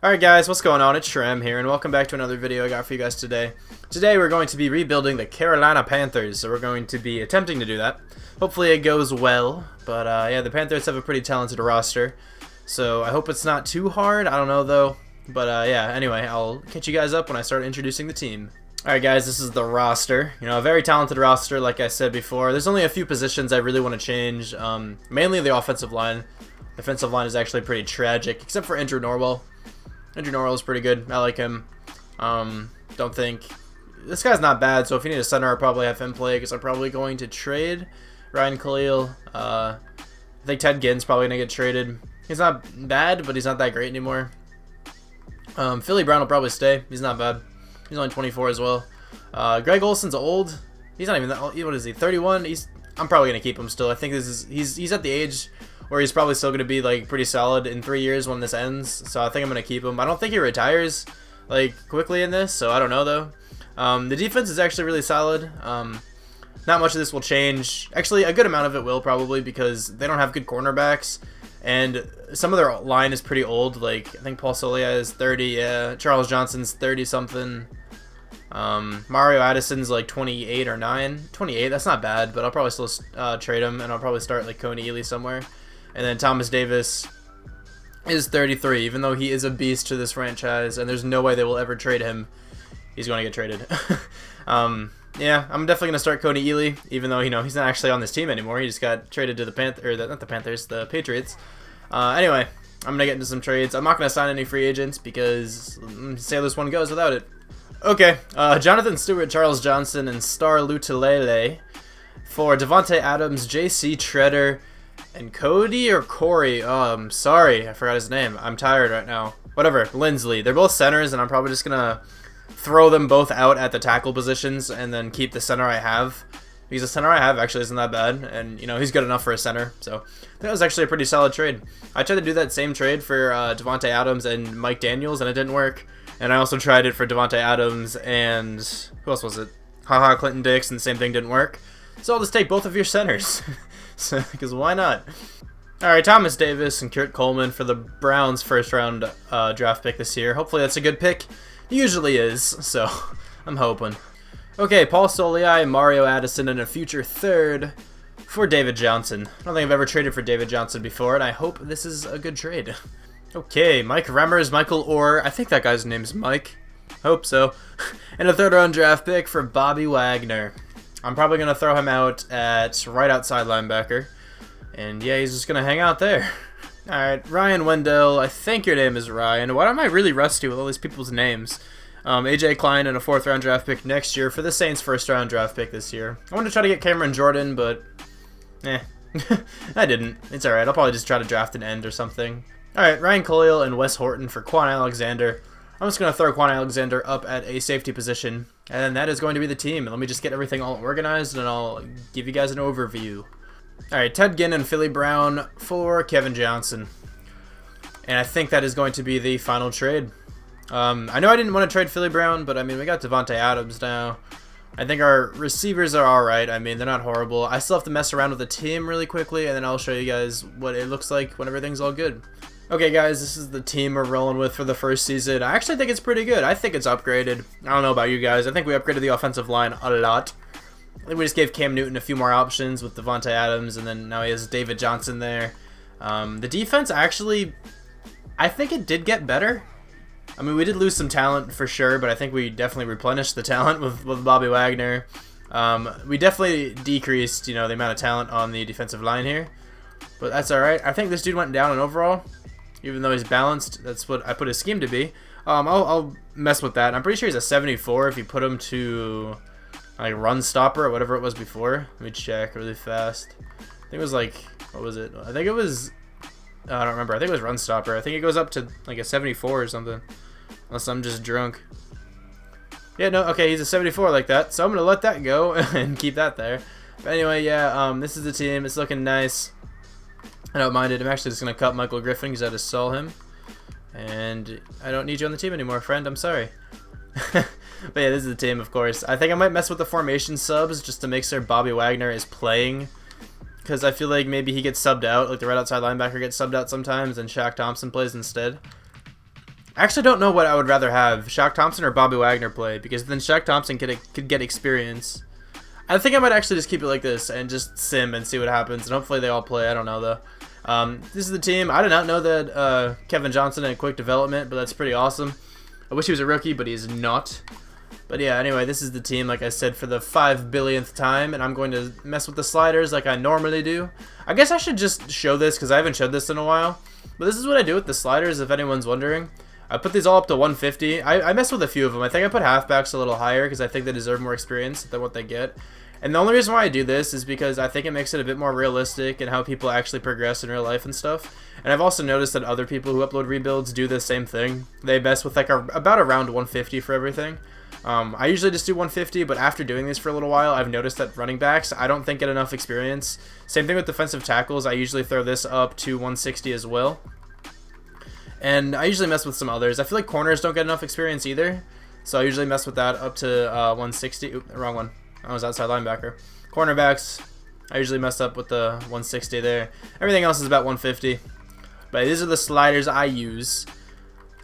Alright guys, what's going on? It's Shrem here, and welcome back to another video I got for you guys today. Today we're going to be rebuilding the Carolina Panthers, so we're going to be attempting to do that. Hopefully it goes well, but yeah, the Panthers have a pretty talented roster, so I hope it's not too hard. I don't know though, but yeah, anyway, I'll catch you guys up when I start introducing the team. Alright guys, this is the roster. You know, a very talented roster, like I said before. There's only a few positions I really want to change, mainly the offensive line. The defensive line is actually pretty tragic, except for Andrew Norwell. Andrew Norwell is pretty good. I like him. Don't think... This guy's not bad, so if you need a center, I'll probably have him play, because I'm probably going to trade Ryan Khalil. I think Ted Ginn's probably going to get traded. He's not bad, but he's not that great anymore. Philly Brown will probably stay. He's not bad. He's only 24 as well. Greg Olson's old. He's not even that old. What is he, 31? I'm probably going to keep him still. I think he's at the age where he's probably still going to be like pretty solid in 3 years when this ends. So I think I'm going to keep him. I don't think he retires like quickly in this, so I don't know though. The defense is actually really solid. Not much of this will change. Actually, a good amount of it will probably, because they don't have good cornerbacks, and some of their line is pretty old. Like I think Paul Solia is 30. Yeah, Charles Johnson's 30 something. Mario Addison's like 28 or 9. 28. That's not bad, but I'll probably still trade him, and I'll probably start like Coney Ely somewhere. And then Thomas Davis is 33, even though he is a beast to this franchise, and there's no way they will ever trade him. He's going to get traded. Yeah, I'm definitely going to start Coney Ely, even though, you know, he's not actually on this team anymore. He just got traded to the the Patriots. Anyway, I'm going to get into some trades. I'm not going to sign any free agents because say this one goes without it. Okay, Jonathan Stewart, Charles Johnson, and Star Lutulele for Devontae Adams, J.C. Treader, and Cody or Corey. Oh, I'm sorry, I forgot his name. I'm tired right now. Whatever, Lindsley. They're both centers, and I'm probably just going to throw them both out at the tackle positions and then keep the center I have. Because the center I have actually isn't that bad, and, you know, he's good enough for a center. So, I think that was actually a pretty solid trade. I tried to do that same trade for Devontae Adams and Mike Daniels, and it didn't work. And I also tried it for Devontae Adams and... who else was it? Haha, Clinton Dix, and the same thing didn't work. So I'll just take both of your centers. Because why not? Alright, Thomas Davis and Kurt Coleman for the Browns' first-round draft pick this year. Hopefully that's a good pick. It usually is, so I'm hoping. Okay, Paul Soliai, Mario Addison, and a future third for David Johnson. I don't think I've ever traded for David Johnson before, and I hope this is a good trade. Okay, Mike Remmers, Michael Orr. I think that guy's name's Mike. Hope so. And a third-round draft pick for Bobby Wagner. I'm probably going to throw him out at right outside linebacker. And yeah, he's just going to hang out there. Alright, Ryan Wendell. I think your name is Ryan. Why am I really rusty with all these people's names? AJ Klein and a 4th-round draft pick next year for the Saints' 1st-round draft pick this year. I wanted to try to get Cameron Jordan, but I didn't. It's alright. I'll probably just try to draft an end or something. Alright, Ryan Khalil and Wes Horton for Quan Alexander. I'm just going to throw Quan Alexander up at a safety position, and that is going to be the team. And let me just get everything all organized, and I'll give you guys an overview. Alright, Ted Ginn and Philly Brown for Kevin Johnson. And I think that is going to be the final trade. I know I didn't want to trade Philly Brown, but I mean, we got Devontae Adams now. I think our receivers are alright. I mean, they're not horrible. I still have to mess around with the team really quickly, and then I'll show you guys what it looks like when everything's all good. Okay guys, this is the team we're rolling with for the first season. I actually think it's pretty good. I think it's upgraded. I don't know about you guys. I think we upgraded the offensive line a lot. I think we just gave Cam Newton a few more options with Devontae Adams, and then now he has David Johnson there. The defense actually, I think it did get better. I mean, we did lose some talent for sure, but I think we definitely replenished the talent with Bobby Wagner. We definitely decreased, you know, the amount of talent on the defensive line here, but that's all right. I think this dude went down in overall, even though he's balanced. That's what I put his scheme to be. I'll mess with that. I'm pretty sure he's a 74 if you put him to like run stopper or whatever it was before. Let me check really fast. I think it was like, what was it? I think it was, I don't remember. I think it was run stopper. I think it goes up to like a 74 or something. Unless I'm just drunk. Yeah, no, okay, he's a 74 like that. So I'm going to let that go and keep that there. But anyway, yeah, this is the team. It's looking nice. I don't mind it. I'm actually just going to cut Michael Griffin because I just saw him. And I don't need you on the team anymore, friend. I'm sorry. But yeah, this is the team, of course. I think I might mess with the formation subs just to make sure Bobby Wagner is playing, because I feel like maybe he gets subbed out, like the right outside linebacker gets subbed out sometimes, and Shaq Thompson plays instead. I actually don't know what I would rather have, Shaq Thompson or Bobby Wagner play, because then Shaq Thompson could get experience. I think I might actually just keep it like this and just sim and see what happens, and hopefully they all play. I don't know, though. This is the team. I did not know that Kevin Johnson had quick development, but that's pretty awesome. I wish he was a rookie, but he's not. But yeah, anyway, this is the team, like I said, for the 5 billionth time, and I'm going to mess with the sliders like I normally do. I guess I should just show this, because I haven't showed this in a while. But this is what I do with the sliders, if anyone's wondering. I put these all up to 150. I mess with a few of them. I think I put halfbacks a little higher, because I think they deserve more experience than what they get. And the only reason why I do this is because I think it makes it a bit more realistic in how people actually progress in real life and stuff. And I've also noticed that other people who upload rebuilds do the same thing. They mess with like about around 150 for everything. I usually just do 150, but after doing this for a little while, I've noticed that running backs, I don't think get enough experience. Same thing with defensive tackles. I usually throw this up to 160 as well. And I usually mess with some others. I feel like corners don't get enough experience either. So I usually mess with that up to 160. Oop, wrong one. I was outside linebacker. Cornerbacks, I usually mess up with the 160 there. Everything else is about 150. But these are the sliders I use.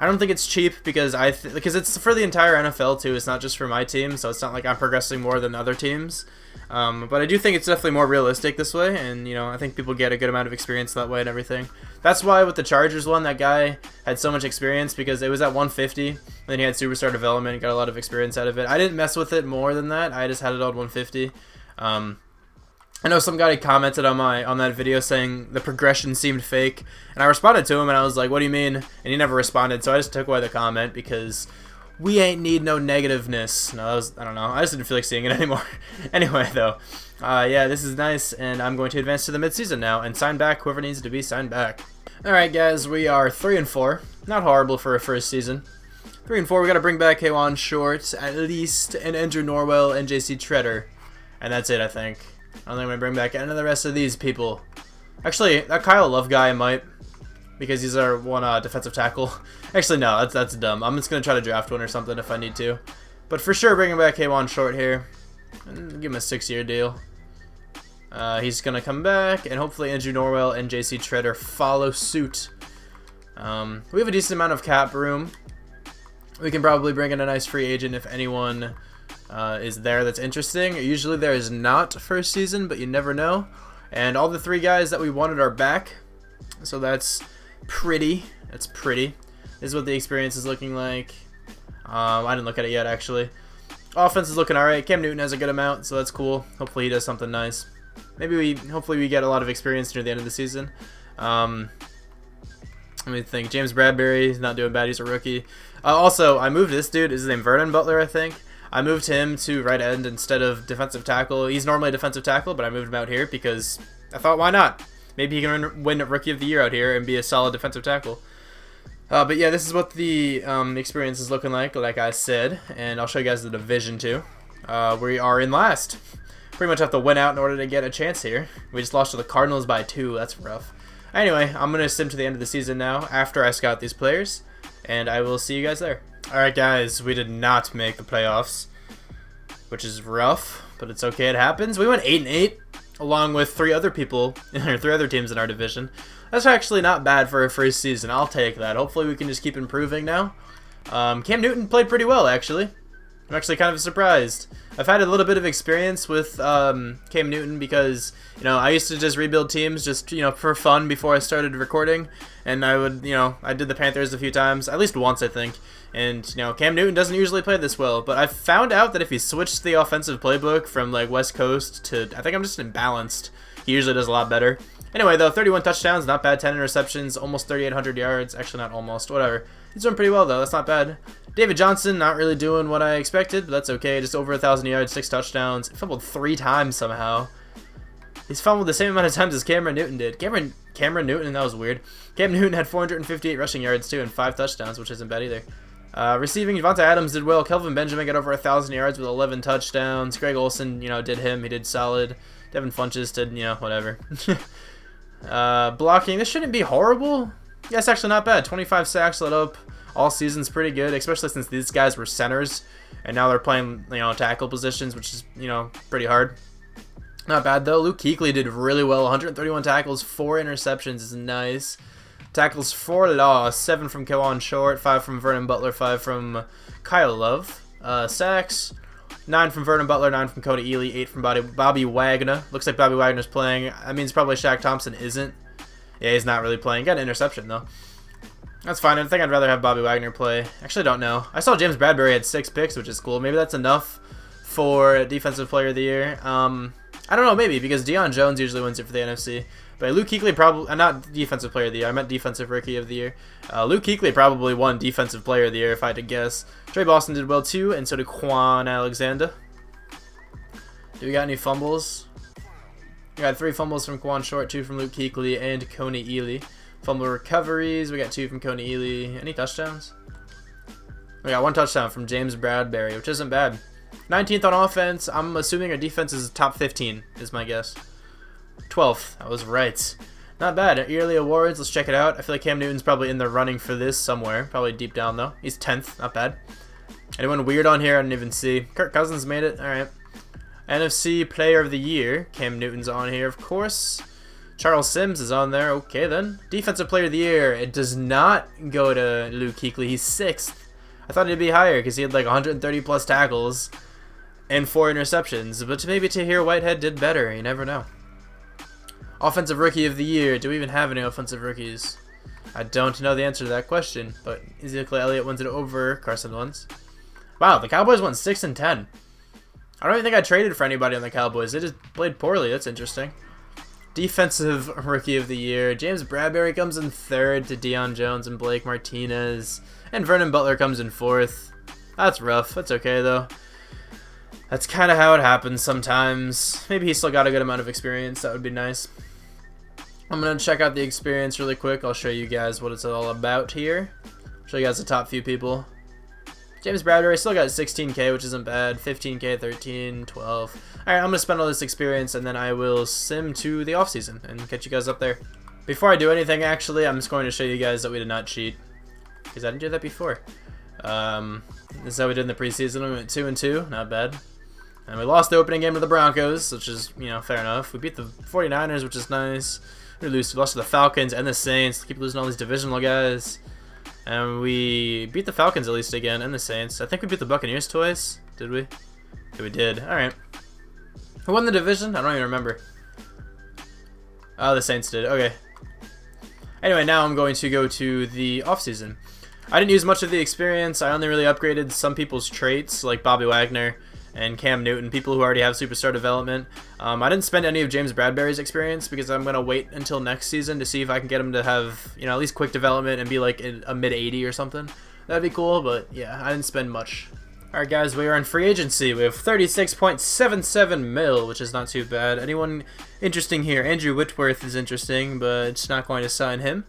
I don't think it's cheap because because it's for the entire NFL too. It's not just for my team, so it's not like I'm progressing more than other teams. But I do think it's definitely more realistic this way, and you know, I think people get a good amount of experience that way and everything. That's why with the Chargers one, that guy had so much experience because it was at 150, and then he had superstar development and got a lot of experience out of it. I didn't mess with it more than that. I just had it on 150. I know some guy commented on that video saying the progression seemed fake, and I responded to him and I was like, "What do you mean?" And he never responded, so I just took away the comment because we ain't need no negativeness. No, I don't know. I just didn't feel like seeing it anymore. Anyway, though, yeah, this is nice, and I'm going to advance to the midseason now and sign back whoever needs to be signed back. All right, guys, we are 3-4. Not horrible for a first season. 3-4. We got to bring back Kwan Short at least, and Andrew Norwell and JC Treader, and that's it, I think. I don't think I'm going to bring back any of the rest of these people. Actually, that Kyle Love guy might, because he's our one defensive tackle. Actually, no, that's dumb. I'm just going to try to draft one or something if I need to. But for sure, bringing back Kwan Short here. And give him a 6-year deal. He's going to come back, and hopefully Andrew Norwell and JC Treader follow suit. We have a decent amount of cap room. We can probably bring in a nice free agent if anyone is there that's interesting. Usually there is not first season, but you never know. And all the 3 guys that we wanted are back, so that's pretty. That's pretty. This is what the experience is looking like. I didn't look at it yet, actually. Offense is looking alright. Cam Newton has a good amount, so that's cool. Hopefully he does something nice. Hopefully we get a lot of experience near the end of the season. Let me think. James Bradbury, he's not doing bad. He's a rookie. Also, I moved this dude. Is his name Vernon Butler, I think? I moved him to right end instead of defensive tackle. He's normally a defensive tackle, but I moved him out here because I thought, why not? Maybe he can win Rookie of the Year out here and be a solid defensive tackle. But yeah, this is what the experience is looking like I said, and I'll show you guys the division too. We are in last. Pretty much have to win out in order to get a chance here. We just lost to the Cardinals by 2. That's rough. Anyway, I'm going to sim to the end of the season now after I scout these players, and I will see you guys there. Alright guys, we did not make the playoffs, which is rough, but it's okay, it happens. We went 8-8, along with 3 other people, or 3 other teams in our division. That's actually not bad for a first season, I'll take that. Hopefully we can just keep improving now. Cam Newton played pretty well, actually. I'm actually kind of surprised. I've had a little bit of experience with Cam Newton because, you know, I used to just rebuild teams just, you know, for fun before I started recording. And I would, you know, I did the Panthers a few times, at least once, I think. And, you know, Cam Newton doesn't usually play this well, but I found out that if he switched the offensive playbook from, like, West Coast to, I think I'm just imbalanced, he usually does a lot better. Anyway, though, 31 touchdowns, not bad, 10 interceptions, almost 3,800 yards. Actually, not almost, whatever. He's doing pretty well, though. That's not bad. David Johnson, not really doing what I expected, but that's okay. Just over 1,000 yards, 6 touchdowns. He fumbled 3 times somehow. He's fumbled the same amount of times as Cameron Newton did. Cameron Newton, that was weird. Cam Newton had 458 rushing yards, too, and 5 touchdowns, which isn't bad either. Receiving, Devontae Adams did well. Kelvin Benjamin got over 1,000 yards with 11 touchdowns. Greg Olsen, you know, did him. He did solid. Devin Funches did, you know, whatever. Blocking, this shouldn't be horrible. Yeah, it's actually not bad. 25 sacks, let up all season's pretty good, especially since these guys were centers, and now they're playing, you know, tackle positions, which is, you know, pretty hard. Not bad though. Luke Kuechly did really well. 131 tackles, 4 interceptions is nice. Tackles for loss, 7 from Kawan Short, 5 from Vernon Butler, 5 from Kyle Love. Sacks, 9 from Vernon Butler, 9 from Cody Ely, 8 from Bobby Wagner. Looks like Bobby Wagner's playing. I mean, it's probably Shaq Thompson isn't. Yeah, he's not really playing. Got an interception though. That's fine. I think I'd rather have Bobby Wagner play. Actually, I don't know. I saw James Bradbury had 6 picks, which is cool. Maybe that's enough for Defensive Player of the Year. I don't know, maybe, because Deion Jones usually wins it for the NFC. But Luke Kuechly probably, not Defensive Player of the Year, I meant Defensive Rookie of the Year. Luke Kuechly probably won Defensive Player of the Year, if I had to guess. Trey Boston did well too, and so did Quan Alexander. Do we got any fumbles? We got 3 fumbles from Quan Short, 2 from Luke Kuechly, and Coney Ely. Fumble recoveries, we got 2 from Coney Ely. Any touchdowns? We got 1 touchdown from James Bradbury, which isn't bad. 19th on offense. I'm assuming our defense is top 15, is my guess. 12th. I was right. Not bad. Yearly awards. Let's check it out. I feel like Cam Newton's probably in the running for this somewhere. Probably deep down, though. He's 10th. Not bad. Anyone weird on here? I didn't even see. Kirk Cousins made it. All right. NFC Player of the Year. Cam Newton's on here, of course. Charles Sims is on there. Okay, then. Defensive Player of the Year. It does not go to Luke Kuechly. He's 6th. I thought he'd be higher because he had like 130 plus tackles and 4 interceptions. But maybe Tahir Whitehead did better. You never know. Offensive Rookie of the Year. Do we even have any offensive rookies? I don't know the answer to that question. But Ezekiel Elliott wins it over Carson Wentz. Wow, the Cowboys went 6-10. I don't even think I traded for anybody on the Cowboys. They just played poorly. That's interesting. Defensive Rookie of the Year. James Bradbury comes in 3rd to Deion Jones and Blake Martinez. And Vernon Butler comes in 4th. That's rough. That's okay, though. That's kind of how it happens sometimes. Maybe he's still got a good amount of experience. That would be nice. I'm going to check out the experience really quick. I'll show you guys what it's all about here. Show you guys the top few people. James Bradbury still got 16K, which isn't bad. 15K, 13, 12. Alright, I'm going to spend all this experience, and then I will sim to the offseason and catch you guys up there. Before I do anything, actually, I'm just going to show you guys that we did not cheat. Because I didn't do that before. This is how we did in the preseason. We went 2-2, not bad. And we lost the opening game to the Broncos, which is, you know, fair enough. We beat the 49ers, which is nice. We lost to the Falcons and the Saints. Keep losing all these divisional guys. And we beat the Falcons at least again, and the Saints. I think we beat the Buccaneers twice. Did we? Yeah, we did. Alright. Who won the division? I don't even remember. Oh, the Saints did. Okay. Anyway, now I'm going to go to the offseason. I didn't use much of the experience. I only really upgraded some people's traits, like Bobby Wagner and Cam Newton, people who already have superstar development. I didn't spend any of James Bradbury's experience because I'm going to wait until next season to see if I can get him to have, you know, at least quick development and be like a mid-80 or something. That'd be cool, but yeah, I didn't spend much. Alright guys, we are in free agency. We have 36.77 mil, which is not too bad. Anyone interesting here? Andrew Whitworth is interesting, but it's not going to sign him.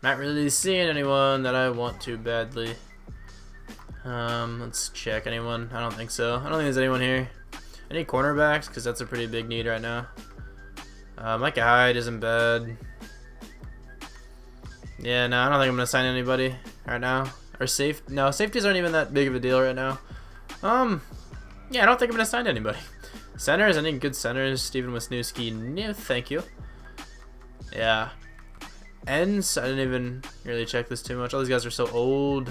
Not really seeing anyone that I want to badly. Let's check anyone. I don't think so. I don't think there's anyone here. Any cornerbacks? Because that's a pretty big need right now. Micah Hyde isn't bad. Yeah, no, I don't think I'm going to sign anybody right now. Or no, safeties aren't even that big of a deal right now. Yeah, I don't think I'm going to sign anybody. Centers, any good centers? Steven Wisniewski, no, thank you. Yeah. Ends, I didn't even really check this too much. All these guys are so old.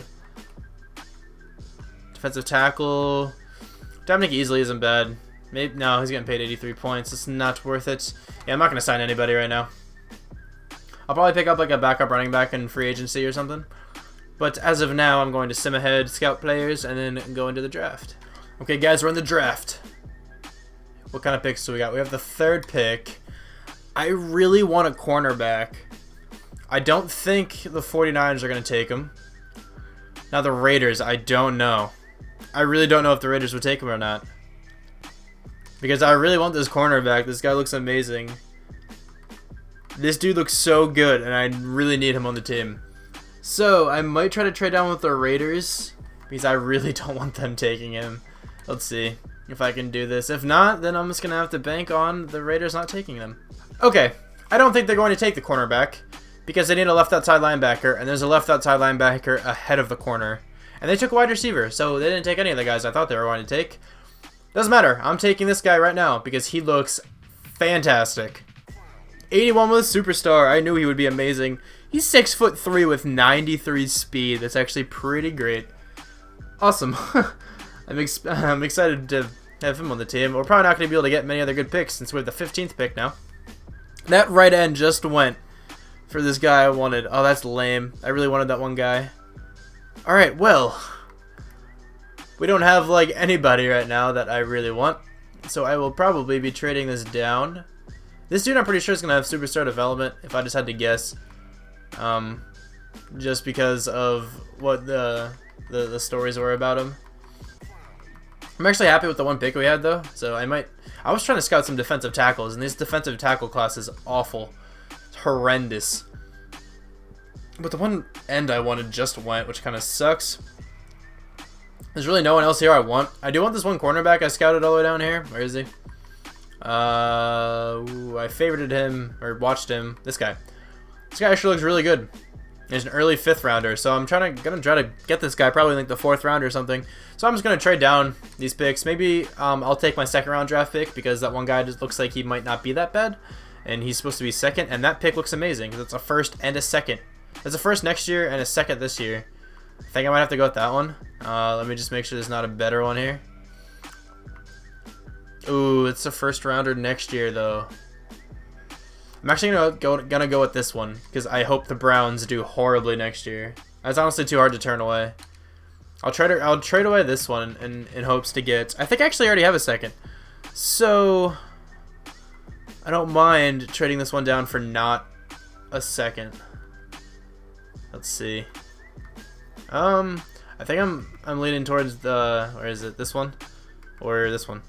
Defensive tackle. Dominic Easley isn't bad. Maybe no, he's getting paid 83 points. It's not worth it. Yeah, I'm not going to sign anybody right now. I'll probably pick up like a backup running back in free agency or something. But as of now, I'm going to sim ahead, scout players, and then go into the draft. Okay, guys, we're in the draft. What kind of picks do we got? We have the 3rd pick. I really want a cornerback. I don't think the 49ers are going to take him. Now the Raiders, I don't know. I really don't know if the Raiders would take him or not. Because I really want this cornerback. This guy looks amazing. This dude looks so good, and I really need him on the team. So, I might try to trade down with the Raiders, because I really don't want them taking him. Let's see if I can do this. If not, then I'm just going to have to bank on the Raiders not taking him. Okay, I don't think they're going to take the cornerback, because they need a left outside linebacker, and there's a left outside linebacker ahead of the corner. And they took a wide receiver, so they didn't take any of the guys I thought they were going to take. Doesn't matter. I'm taking this guy right now because he looks fantastic. 81 with a superstar. I knew he would be amazing. He's 6'3" with 93 speed. That's actually pretty great. Awesome. I'm excited to have him on the team. We're probably not going to be able to get many other good picks since we have the 15th pick now. That right end just went for this guy I wanted. Oh, that's lame. I really wanted that one guy. Alright, well, we don't have like anybody right now that I really want, so I will probably be trading this down. This dude I'm pretty sure is going to have superstar development, if I just had to guess, just because of what the stories were about him. I'm actually happy with the one pick we had though, so I was trying to scout some defensive tackles, and this defensive tackle class is awful. It's horrendous. But the one end I wanted just went, which kind of sucks. There's really no one else here I want. I do want this one cornerback I scouted all the way down here. Where is he? I favorited him, or watched him. This guy. This guy actually looks really good. He's an early 5th rounder, so I'm gonna try to get this guy probably like the 4th round or something. So I'm just gonna trade down these picks. Maybe I'll take my 2nd round draft pick because that one guy just looks like he might not be that bad, and he's supposed to be 2nd. And that pick looks amazing because it's a 1st and a 2nd. There's a 1st next year and a 2nd this year. I think I might have to go with that one. Let me just make sure there's not a better one here. Ooh, it's a 1st rounder next year though. I'm actually gonna go with this one because I hope the Browns do horribly next year. That's honestly too hard to turn away. I'll trade away this one in hopes to get. I think I actually already have a 2nd, so I don't mind trading this one down for not a 2nd. Let's see. I think I'm leaning towards the, where is it? This one or this one?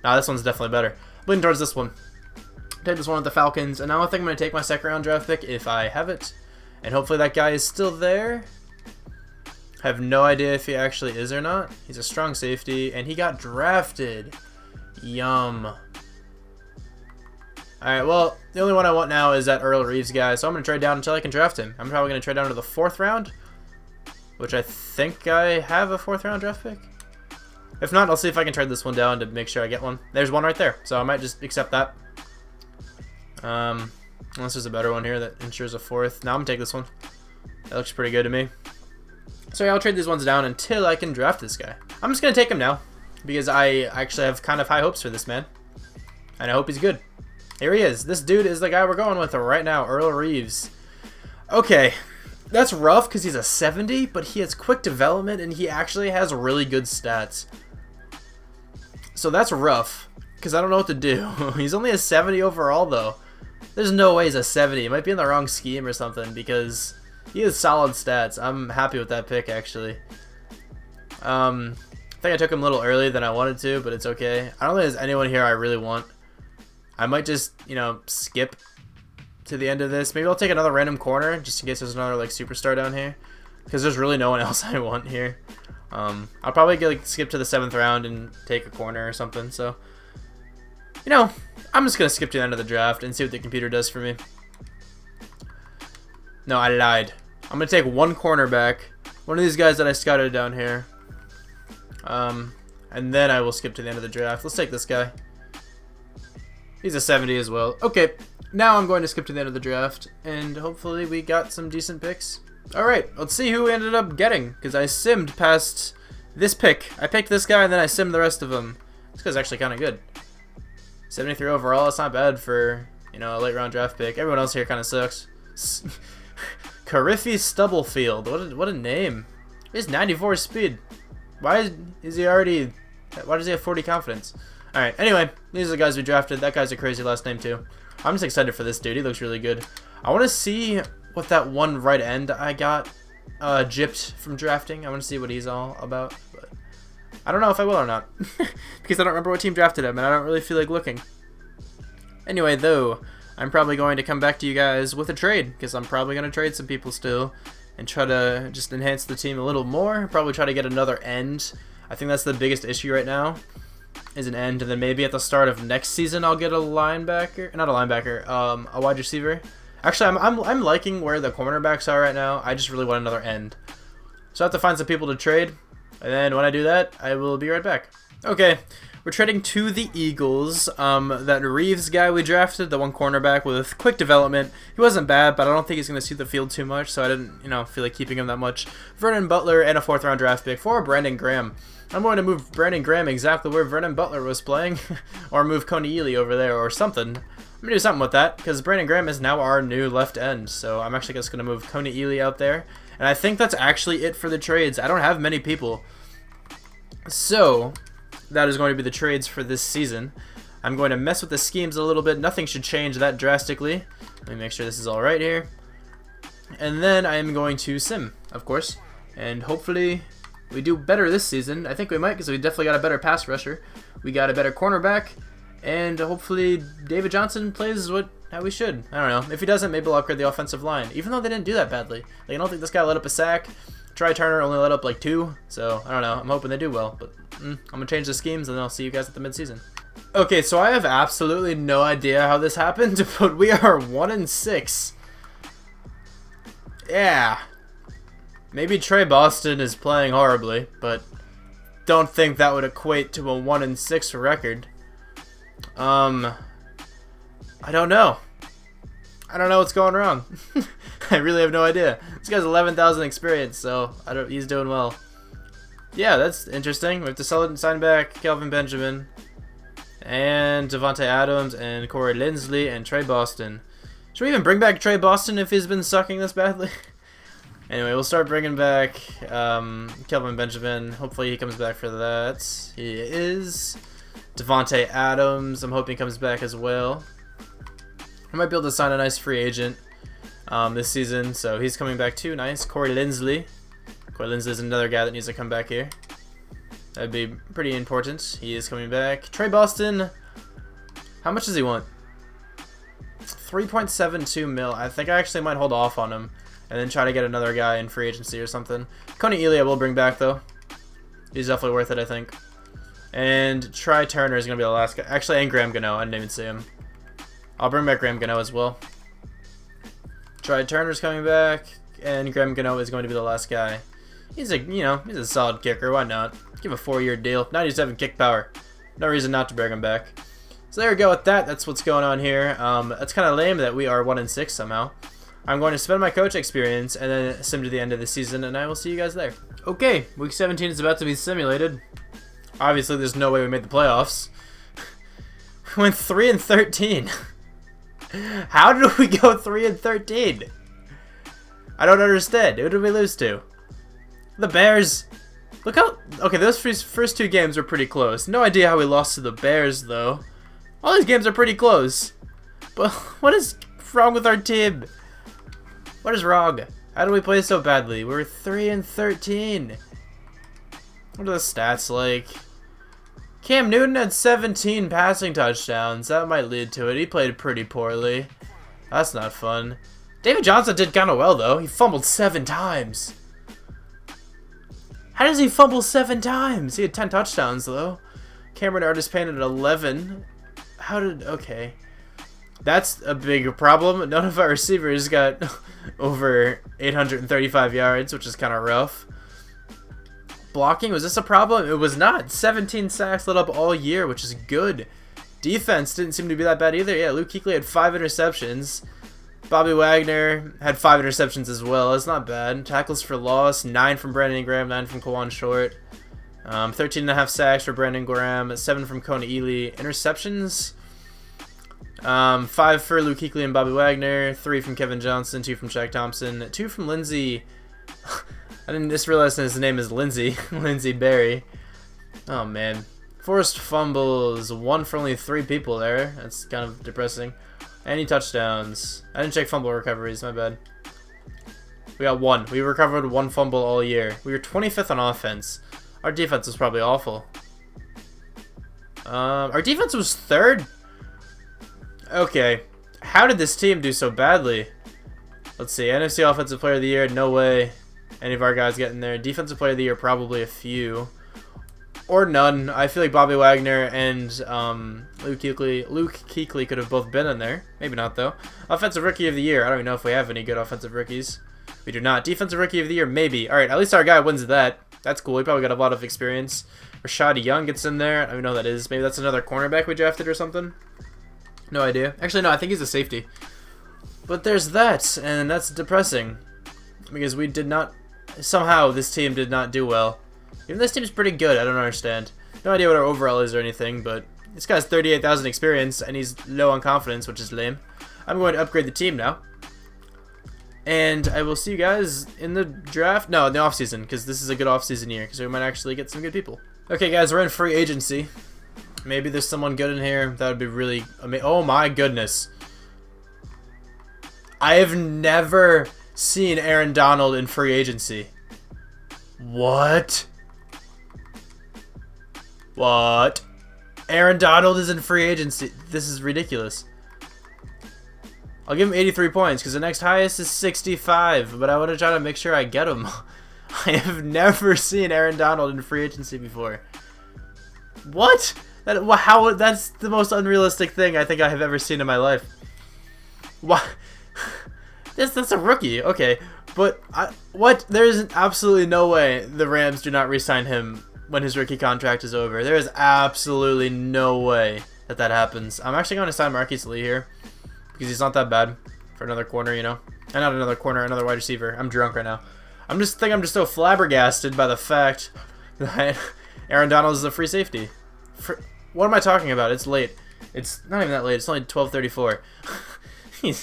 Nah, this one's definitely better. Leaning towards this one. Take this one with the Falcons, and now I think I'm gonna take my 2nd round draft pick if I have it, and hopefully that guy is still there. I have no idea if he actually is or not. He's a strong safety, and he got drafted. Yum. Alright, well, the only one I want now is that Earl Reeves guy, so I'm going to trade down until I can draft him. I'm probably going to trade down to the 4th round, which I think I have a 4th round draft pick. If not, I'll see if I can trade this one down to make sure I get one. There's one right there, so I might just accept that. Unless there's a better one here that ensures a 4th. Now I'm going to take this one. That looks pretty good to me. So yeah, I'll trade these ones down until I can draft this guy. I'm just going to take him now, because I actually have kind of high hopes for this man. And I hope he's good. Here he is. This dude is the guy we're going with right now, Earl Reeves. Okay, that's rough because he's a 70, but he has quick development and he actually has really good stats. So that's rough because I don't know what to do. He's only a 70 overall though. There's no way he's a 70. He might be in the wrong scheme or something because he has solid stats. I'm happy with that pick actually. I think I took him a little early than I wanted to, but it's okay. I don't think there's anyone here I really want. I might just, you know, skip to the end of this. Maybe I'll take another random corner just in case there's another like superstar down here, because there's really no one else I want here. I'll probably skip to the 7th round and take a corner or something. So, you know, I'm just gonna skip to the end of the draft and see what the computer does for me. No, I lied. I'm gonna take one cornerback, one of these guys that I scouted down here, and then I will skip to the end of the draft. Let's take this guy. He's a 70 as well. Okay, now I'm going to skip to the end of the draft, and hopefully we got some decent picks. Alright, let's see who we ended up getting, because I simmed past this pick. I picked this guy, and then I simmed the rest of them. This guy's actually kind of good. 73 overall, that's not bad for, you know, a late round draft pick. Everyone else here kind of sucks. Cariffi Stubblefield, what a name. He has 94 speed. Why does he have 40 confidence? Alright, anyway, these are the guys we drafted. That guy's a crazy last name too. I'm just excited for this dude. He looks really good. I want to see what that one right end I got gypped from drafting. I want to see what he's all about. But I don't know if I will or not. Because I don't remember what team drafted him, and I don't really feel like looking. Anyway, though, I'm probably going to come back to you guys with a trade. Because I'm probably going to trade some people still. And try to just enhance the team a little more. Probably try to get another end. I think that's the biggest issue right now. is an end, and then maybe at the start of next season I'll get a linebacker, not a linebacker, a wide receiver. Actually, I'm liking where the cornerbacks are right now. I just really want another end. So I have to find some people to trade, and then when I do that, I will be right back. Okay, we're trading to the Eagles. That Reeves guy we drafted, the one cornerback with quick development, he wasn't bad, but I don't think he's going to see the field too much, so I didn't, feel like keeping him that much. Vernon Butler and a 4th round draft pick for Brandon Graham. I'm going to move Brandon Graham exactly where Vernon Butler was playing, or move Coney Ely over there, or something. I'm going to do something with that, because Brandon Graham is now our new left end, so I'm actually just going to move Coney Ely out there. And I think that's actually it for the trades. I don't have many people. So that is going to be the trades for this season. I'm going to mess with the schemes a little bit. Nothing should change that drastically. Let me make sure this is all right here. And then I am going to sim, of course. And hopefully we do better this season. I think we might, because we definitely got a better pass rusher. We got a better cornerback. And hopefully David Johnson plays how we should. I don't know. If he doesn't, maybe we'll upgrade the offensive line. Even though they didn't do that badly. Like, I don't think this guy let up a sack. Try Turner only let up like 2. So, I don't know. I'm hoping they do well. But I'm going to change the schemes, and then I'll see you guys at the midseason. Okay, so I have absolutely no idea how this happened, but we are 1-6. Yeah. Maybe Trey Boston is playing horribly, but don't think that would equate to a 1-6 record. I don't know. I don't know what's going wrong. I really have no idea. This guy's 11,000 experience, so he's doing well. Yeah, that's interesting. We have to sign back Kelvin Benjamin and Devontae Adams and Corey Linsley and Trey Boston. Should we even bring back Trey Boston if he's been sucking this badly? Anyway, we'll start bringing back Kelvin Benjamin. Hopefully he comes back for that. He is. Devontae Adams, I'm hoping he comes back as well. I might be able to sign a nice free agent this season, so he's coming back too. Nice. Corey Linsley. Corey Linsley is another guy that needs to come back here. That'd be pretty important. He is coming back. Trey Boston, how much does he want? 3.72 mil. I think I actually might hold off on him and then try to get another guy in free agency or something. Coney Ely I will bring back, though. He's definitely worth it, I think. And Try Turner is going to be the last guy. Actually, and Graham Gano. I didn't even see him. I'll bring back Graham Gano as well. Try Turner's coming back, and Graham Gano is going to be the last guy. He's a, he's a solid kicker. Why not? Give a 4-year deal. 97 kick power. No reason not to bring him back. So there we go with that. That's what's going on here. It's kind of lame that we are 1-6 somehow. I'm going to spend my coach experience and then sim to the end of the season, and I will see you guys there. Okay, week 17 is about to be simulated. Obviously, there's no way we made the playoffs. We went 3-13. How did we go 3-13? I don't understand. Who did we lose to? The Bears. Look how... Okay, those first 2 games were pretty close. No idea how we lost to the Bears, though. All these games are pretty close. But what is wrong with our team? What is wrong? How do we play so badly? We're 3-13. What are the stats like? Cam Newton had 17 passing touchdowns. That might lead to it. He played pretty poorly. That's not fun. David Johnson did kind of well, though. He fumbled 7 times. How does he fumble 7 times? He had 10 touchdowns, though. Cameron Artis-Payne at 11. Okay. That's a big problem. None of our receivers got over 835 yards, which is kind of rough. Blocking, was this a problem? It was not. 17 sacks lit up all year, which is good. Defense didn't seem to be that bad either. Yeah, Luke Kuechly had 5 interceptions. Bobby Wagner had 5 interceptions as well. That's not bad. Tackles for loss, 9 from Brandon Graham, 9 from Kawan Short. 13.5 sacks for Brandon Graham, 7 from Coney Ely. Interceptions, 5 for Luke Kuechly and Bobby Wagner, 3 from Kevin Johnson, 2 from Shaq Thompson, 2 from Lindsey. I didn't just realize his name is Lindsey. Lindsey Berry. Oh, man. Forced fumbles. 1 for only 3 people there. That's kind of depressing. Any touchdowns? I didn't check fumble recoveries. My bad. We got 1. We recovered 1 fumble all year. We were 25th on offense. Our defense was probably awful. Our defense was 3rd? Okay. How did this team do so badly? Let's see. NFC Offensive Player of the Year. No way any of our guys getting there. Defensive Player of the Year, probably a few. Or none. I feel like Bobby Wagner and Luke Kuechly could have both been in there. Maybe not, though. Offensive Rookie of the Year. I don't even know if we have any good offensive rookies. We do not. Defensive Rookie of the Year, maybe. Alright, at least our guy wins that. That's cool. He probably got a lot of experience. Rashad Young gets in there. I don't even know who that is. Maybe that's another cornerback we drafted or something. No idea. Actually, no, I think he's a safety. But there's that, and that's depressing. Because we did not... Somehow, this team did not do well. Even this team's pretty good, I don't understand. No idea what our overall is or anything, but this guy's 38,000 experience, and he's low on confidence, which is lame. I'm going to upgrade the team now. And I will see you guys in the draft. No, in the offseason, because this is a good offseason year, because we might actually get some good people. Okay, guys, we're in free agency. Maybe there's someone good in here. That would be really amazing. Oh, my goodness. I have never seen Aaron Donald in free agency. What? What? Aaron Donald is in free agency. This is ridiculous. I'll give him 83 points because the next highest is 65, but I want to try to make sure I get him. I have never seen Aaron Donald in free agency before. What? That's the most unrealistic thing I think I have ever seen in my life. What? That's a rookie. Okay, but what? There is absolutely no way the Rams do not re-sign him when his rookie contract is over. There is absolutely no way that happens. I'm actually going to sign Marquise Lee here because he's not that bad for another corner, you know. And not another corner, another wide receiver. I'm drunk right now. I'm just so flabbergasted by the fact that Aaron Donald is a free safety. What am I talking about? It's late. It's not even that late. It's only 12:34.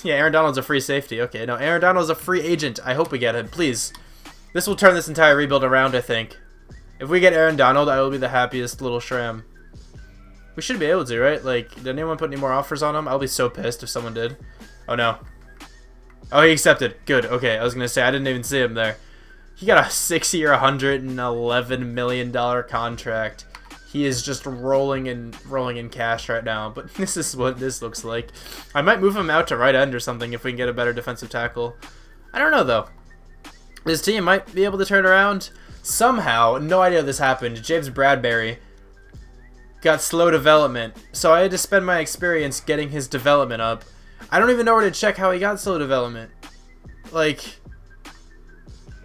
Yeah, Aaron Donald's a free safety. Okay, no, Aaron Donald's a free agent. I hope we get him, please. This will turn this entire rebuild around, I think. If we get Aaron Donald, I will be the happiest little shram. We should be able to, right? Like, did anyone put any more offers on him? I'll be so pissed if someone did. Oh, no. Oh, he accepted. Good. Okay, I was going to say, I didn't even see him there. He got a 6-year, $111 million contract. He is just rolling in cash right now. But this is what this looks like. I might move him out to right end or something if we can get a better defensive tackle. I don't know, though. This team might be able to turn around. Somehow, no idea how this happened, James Bradbury got slow development, so I had to spend my experience getting his development up. I don't even know where to check how he got slow development. Like,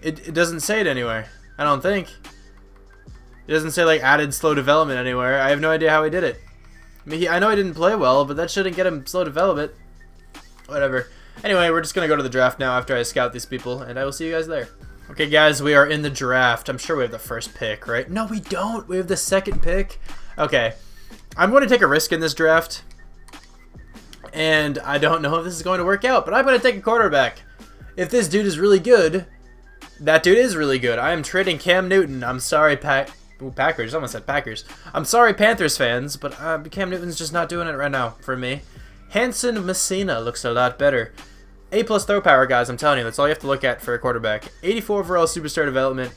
it doesn't say it anywhere, I don't think. It doesn't say, like, added slow development anywhere. I have no idea how he did it. I mean, I know he didn't play well, but that shouldn't get him slow development. Whatever. Anyway, we're just going to go to the draft now after I scout these people, and I will see you guys there. Okay, guys, we are in the draft. I'm sure we have the first pick, right? No, we don't. We have the second pick. Okay. I'm going to take a risk in this draft. And I don't know if this is going to work out, but I'm going to take a quarterback. If this dude is really good, that dude is really good. I am trading Cam Newton. I'm sorry, Packers. I almost said Packers. I'm sorry, Panthers fans, but Cam Newton's just not doing it right now for me. Hanson Messina looks a lot better. A+ throw power, guys, I'm telling you, that's all you have to look at for a quarterback. 84 overall superstar development.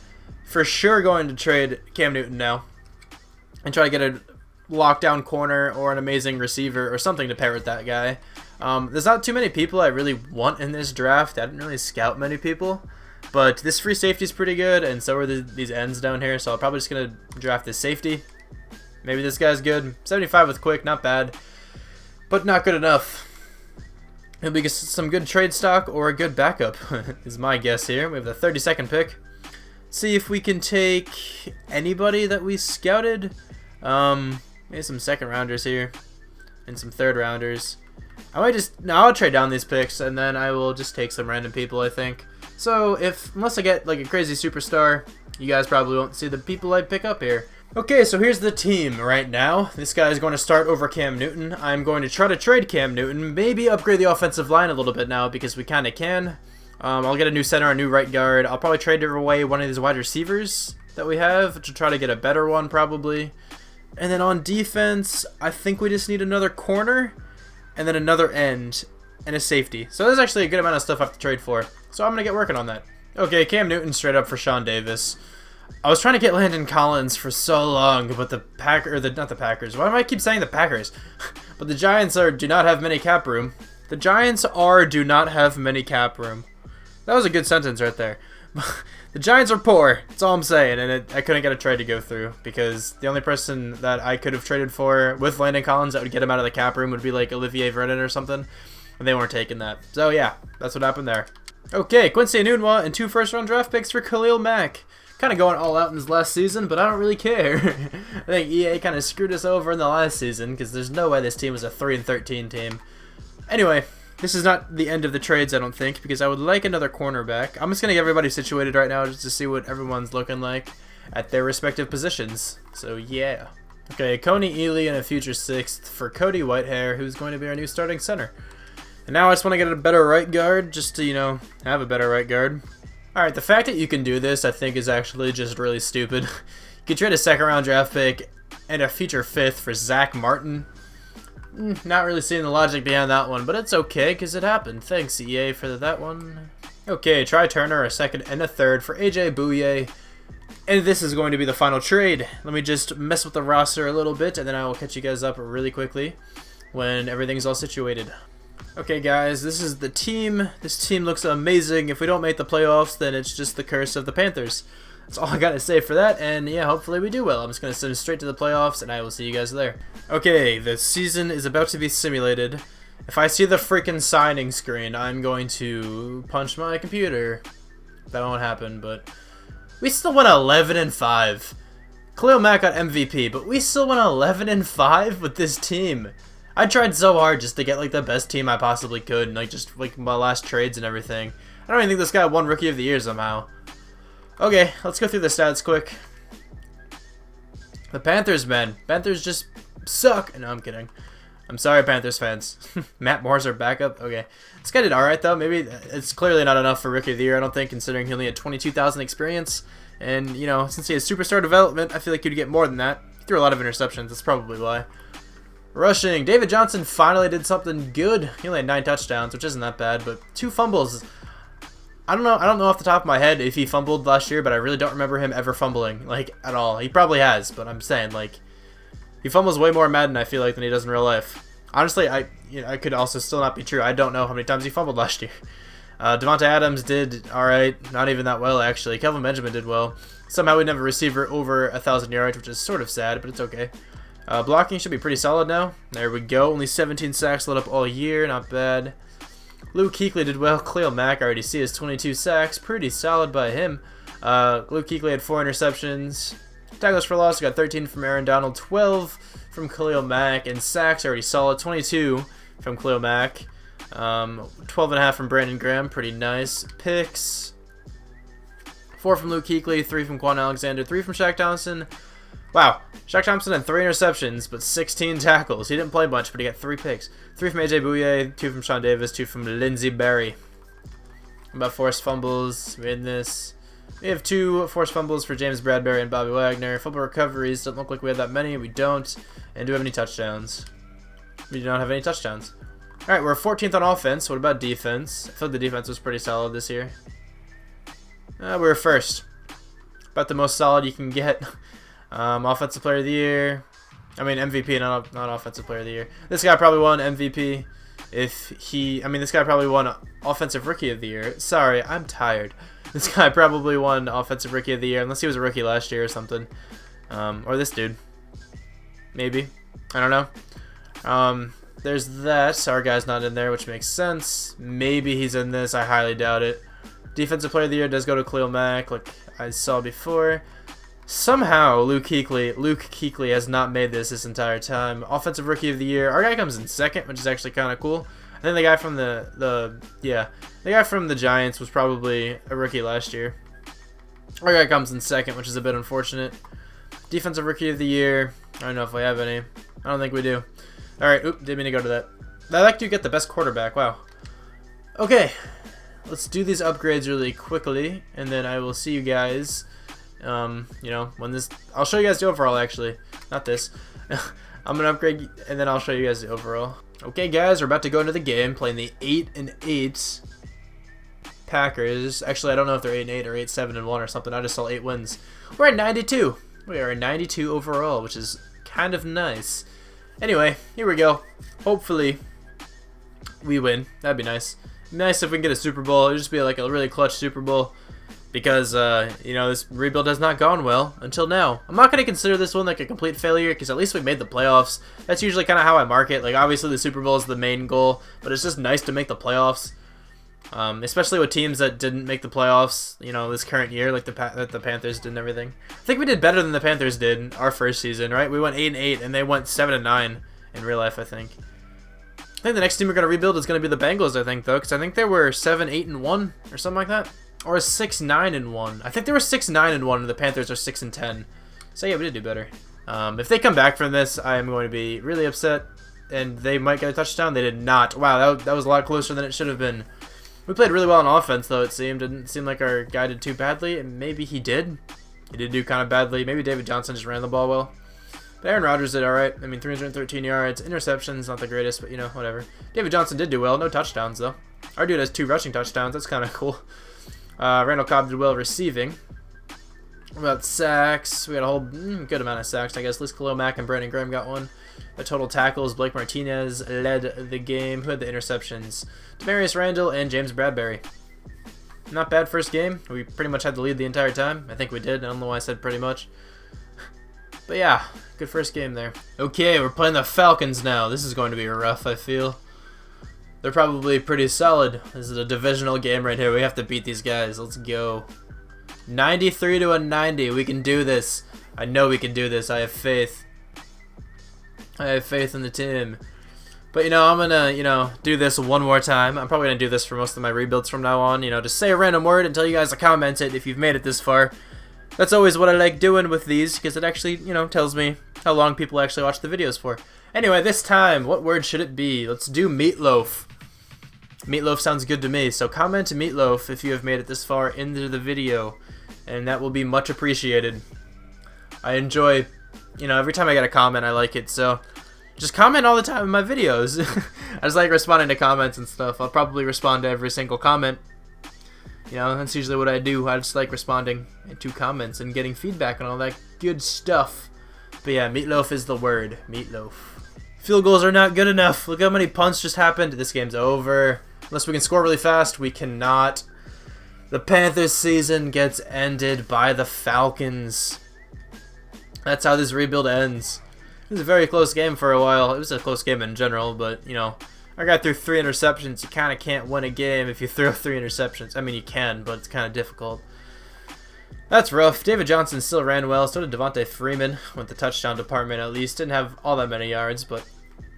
For sure going to trade Cam Newton now. And try to get a lockdown corner or an amazing receiver or something to pair with that guy. There's not too many people I really want in this draft. I didn't really scout many people. But this free safety is pretty good, and so are these ends down here. So I'm probably just going to draft this safety. Maybe this guy's good. 75 with quick, not bad. But not good enough. It'll be some good trade stock or a good backup, is my guess here. We have the 32nd pick. See if we can take anybody that we scouted. Maybe some second rounders here and some third rounders. I'll trade down these picks and then I will just take some random people, I think. So unless I get like a crazy superstar, you guys probably won't see the people I pick up here. Okay, so here's the team right now. This guy is going to start over Cam Newton. I'm going to try to trade Cam Newton, maybe upgrade the offensive line a little bit now because we kind of can. I'll get a new center, a new right guard. I'll probably trade away one of these wide receivers that we have to try to get a better one probably. And then on defense, I think we just need another corner and then another end and a safety. So there's actually a good amount of stuff I have to trade for. So I'm going to get working on that. Okay, Cam Newton straight up for Sean Davis. I was trying to get Landon Collins for so long, but not the Packers. Why do I keep saying the Packers? But the Giants do not have many cap room. The Giants do not have many cap room. That was a good sentence right there. The Giants are poor. That's all I'm saying, and I couldn't get a trade to go through because the only person that I could have traded for with Landon Collins that would get him out of the cap room would be like Olivier Vernon or something, and they weren't taking that. So yeah, that's what happened there. Okay, Quincy Enunwa and 2 first-round draft picks for Khalil Mack. Kind of going all out in his last season, but I don't really care. I think EA kind of screwed us over in the last season because there's no way this team was a 3-13 team. Anyway, this is not the end of the trades, I don't think, because I would like another cornerback. I'm just going to get everybody situated right now just to see what everyone's looking like at their respective positions. So, yeah. Okay, Coney Ely and a future 6th for Cody Whitehair, who's going to be our new starting center. And now I just want to get a better right guard, just to, you know, have a better right guard. Alright, the fact that you can do this, I think, is actually just really stupid. You can trade a 2nd-round draft pick and a future 5th for Zach Martin. Not really seeing the logic behind that one, but it's okay, because it happened. Thanks, EA, for that one. Okay, Try Turner, a 2nd and a 3rd for AJ Bouye. And this is going to be the final trade. Let me just mess with the roster a little bit, and then I will catch you guys up really quickly when everything's all situated. Okay, guys, this is the team. This team looks amazing. If we don't make the playoffs, then it's just the curse of the Panthers. That's all I gotta say for that, and yeah, hopefully we do well. I'm just gonna send it straight to the playoffs, and I will see you guys there. Okay, the season is about to be simulated. If I see the freaking signing screen, I'm going to punch my computer. That won't happen, but we still went 11-5. Khalil Mack got MVP, but we still went 11-5 with this team. I tried so hard just to get like the best team I possibly could, and like just like my last trades and everything. I don't even think this guy won Rookie of the Year somehow. Okay, let's go through the stats quick. The Panthers, man. Panthers just suck. No, I'm kidding. I'm sorry, Panthers fans. Matt Moore's our backup. Okay. This guy did alright, though. Maybe it's clearly not enough for Rookie of the Year, I don't think, considering he only had 22,000 experience. And, you know, since he has superstar development, I feel like he'd get more than that. He threw a lot of interceptions. That's probably why. Rushing. David Johnson finally did something good. He only had 9 touchdowns, which isn't that bad, but 2 fumbles. I don't know off the top of my head if he fumbled last year, but I really don't remember him ever fumbling, like, at all. He probably has, but I'm saying, like, he fumbles way more in Madden, I feel like, than he does in real life. Honestly, I could also still not be true. I don't know how many times he fumbled last year. Devontae Adams did alright, not even that well, actually. Kelvin Benjamin did well. Somehow we never received over 1,000 yards, which is sort of sad, but it's okay. Blocking should be pretty solid now. There we go. Only 17 sacks let up all year, not bad. Luke Kuechly did well. Khalil Mack, I already see his 22 sacks. Pretty solid by him. Luke Kuechly had 4 interceptions. Tackles for loss, got 13 from Aaron Donald, 12 from Khalil Mack, and sacks already solid, 22 from Khalil Mack. 12.5 from Brandon Graham, pretty nice. Picks, 4 from Luke Kuechly, 3 from Quan Alexander, 3 from Shaq Thompson. Wow, Shaq Thompson had 3 interceptions, but 16 tackles. He didn't play much, but he got 3 picks. 3 from AJ Bouye, 2 from Sean Davis, 2 from Lindsey Berry. About forced fumbles, we had this. We have 2 forced fumbles for James Bradbury and Bobby Wagner. Fumble recoveries, don't look like we had that many. We don't. And do we have any touchdowns? We do not have any touchdowns. Alright, we're 14th on offense. What about defense? I feel like the defense was pretty solid this year. We were first. About the most solid you can get. Offensive Player of the Year. I mean, MVP, not Offensive Player of the Year. This guy probably won MVP. This guy probably won Offensive Rookie of the Year. Sorry, I'm tired. This guy probably won Offensive Rookie of the Year, unless he was a rookie last year or something. Or this dude. Maybe. I don't know. There's that. Our guy's not in there, which makes sense. Maybe he's in this. I highly doubt it. Defensive Player of the Year does go to Khalil Mack, like I saw before. Somehow, Luke Kuechly has not made this entire time. Offensive Rookie of the Year. Our guy comes in second, which is actually kind of cool. I think the guy from the guy from the Giants was probably a rookie last year. Our guy comes in second, which is a bit unfortunate. Defensive Rookie of the Year. I don't know if we have any. I don't think we do. All right. Oop, didn't mean to go to that. I like to get the best quarterback. Wow. Okay. Let's do these upgrades really quickly, and then I will see you guys. When this, I'll show you guys the overall, actually, not this. I'm gonna upgrade, and then I'll show you guys the overall. Okay, guys, we're about to go into the game, playing the 8-8 Packers. Actually, I don't know if they're 8-8 or 8-7-1 or something. I just saw 8 wins. We're at 92. We are at 92 overall, which is kind of nice. Anyway, here we go. Hopefully, we win. That'd be nice. Nice if we can get a Super Bowl. It'd just be like a really clutch Super Bowl. because you know, this rebuild has not gone well until now. I'm not going to consider this one like a complete failure because at least we made the playoffs. That's usually kind of how I mark it. Like, obviously the Super Bowl is the main goal, but it's just nice to make the playoffs, especially with teams that didn't make the playoffs, you know, this current year, like the Panthers did and everything. I think we did better than the Panthers did our first season, right? We went 8-8 and they went 7-9 in real life, I think. I think the next team we're going to rebuild is going to be the Bengals, I think, though, because I think they were 7-8-1 or something like that. Or 6-9-1. I think they were 6-9-1 and the Panthers are 6-10. So yeah, we did do better. If they come back from this, I am going to be really upset. And they might get a touchdown. They did not. Wow, that was a lot closer than it should have been. We played really well on offense, though, it seemed. Didn't seem like our guy did too badly. And maybe he did. He did do kind of badly. Maybe David Johnson just ran the ball well. But Aaron Rodgers did alright. I mean, 313 yards. Interceptions, not the greatest, but, you know, whatever. David Johnson did do well. No touchdowns, though. Our dude has 2 rushing touchdowns. That's kind of cool. Randall Cobb did well receiving. What about sacks? We got a whole good amount of sacks, I guess. At least Khalil Mack and Brandon Graham got one. The total tackles, Blake Martinez led the game. Who had the interceptions? Demarius Randall and James Bradbury. Not bad first game. We pretty much had the lead the entire time. I think we did. I don't know why I said pretty much. But yeah, good first game there. Okay, we're playing the Falcons now. This is going to be rough, I feel. They're probably pretty solid. This is a divisional game right here. We have to beat these guys. Let's go. 93-90. We can do this. I know we can do this. I have faith. I have faith in the team. But, you know, I'm going to, you know, do this one more time. I'm probably going to do this for most of my rebuilds from now on. You know, just say a random word and tell you guys to comment it if you've made it this far. That's always what I like doing with these because it actually, you know, tells me how long people actually watch the videos for. Anyway, this time, what word should it be? Let's do meatloaf. Meatloaf sounds good to me, so comment meatloaf if you have made it this far into the video, and that will be much appreciated. I enjoy, you know, every time I get a comment, I like it, so just comment all the time in my videos. I just like responding to comments and stuff. I'll probably respond to every single comment. You know, that's usually what I do. I just like responding to comments and getting feedback and all that good stuff. But yeah, meatloaf is the word. Meatloaf. Field goals are not good enough. Look how many punts just happened. This game's over. Unless we can score really fast, we cannot. The Panthers season gets ended by the Falcons. That's how this rebuild ends. It was a very close game for a while. It was a close game in general, but, you know, our guy threw 3 interceptions. You kind of can't win a game if you throw 3 interceptions. I mean, you can, but it's kind of difficult. That's rough. David Johnson still ran well. So did Devontae Freeman with the touchdown department at least. Didn't have all that many yards, but,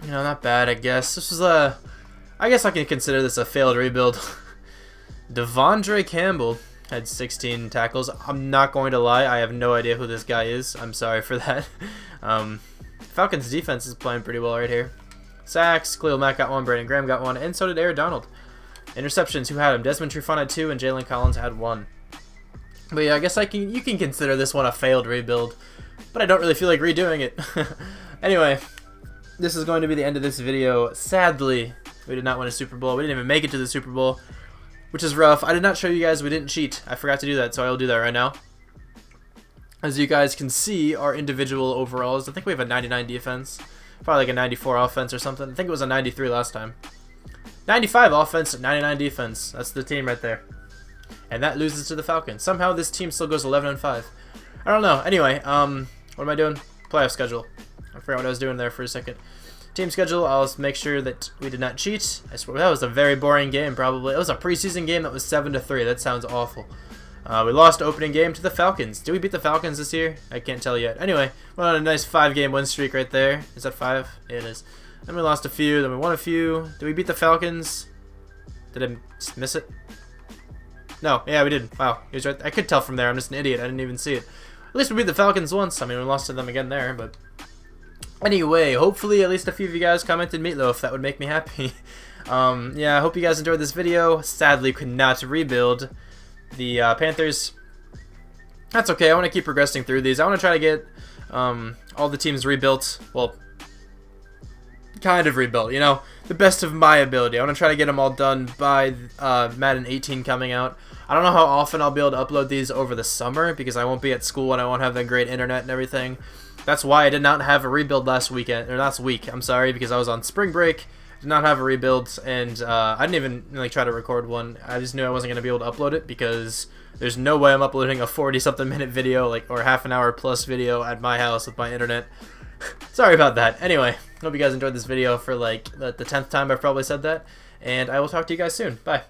you know, not bad, I guess. This was a... I guess I can consider this a failed rebuild. Devondre Campbell had 16 tackles. I'm not going to lie. I have no idea who this guy is. I'm sorry for that. Falcons defense is playing pretty well right here. Sacks. Khalil Mack got 1. Brandon Graham got 1. And so did Aaron Donald. Interceptions. Who had him? Desmond Trufant had 2. And Jalen Collins had 1. But yeah, I guess you can consider this one a failed rebuild. But I don't really feel like redoing it. Anyway, this is going to be the end of this video. Sadly, we did not win a Super Bowl. We didn't even make it to the Super Bowl, which is rough. I did not show you guys we didn't cheat. I forgot to do that, so I will do that right now. As you guys can see, our individual overalls, I think we have a 99 defense. Probably like a 94 offense or something. I think it was a 93 last time. 95 offense, 99 defense. That's the team right there. And that loses to the Falcons. Somehow this team still goes 11-5. I don't know. Anyway, what am I doing? Playoff schedule. I forgot what I was doing there for a second. Team schedule, I'll make sure that we did not cheat. I swear, that was a very boring game, probably. It was a preseason game that was 7-3. That sounds awful. We lost opening game to the Falcons. Did we beat the Falcons this year? I can't tell yet. Anyway, we're on a nice 5-game win streak right there. Is that 5? Yeah, it is. Then we lost a few, then we won a few. Did we beat the Falcons? Did I just miss it? No, yeah, we did. Wow, he was right. I could tell from there. I'm just an idiot. I didn't even see it. At least we beat the Falcons once. I mean, we lost to them again there, but... Anyway, hopefully at least a few of you guys commented meatloaf. That would make me happy. Yeah, I hope you guys enjoyed this video. Sadly, could not rebuild the Panthers. That's okay. I want to keep progressing through these. I want to try to get all the teams rebuilt. Well, kind of rebuilt, you know, the best of my ability. I want to try to get them all done by Madden 18 coming out. I don't know how often I'll be able to upload these over the summer because I won't be at school and I won't have that great internet and everything. That's why I did not have a rebuild last week. I'm sorry, because I was on spring break did not have a rebuild, and I didn't even like try to record one. I just knew I wasn't gonna be able to upload it because there's no way I'm uploading a 40-something minute video, like, or half an hour plus video at my house with my internet. Sorry about that. Anyway, hope you guys enjoyed this video for like the 10th time I've probably said that, and I will talk to you guys soon. Bye.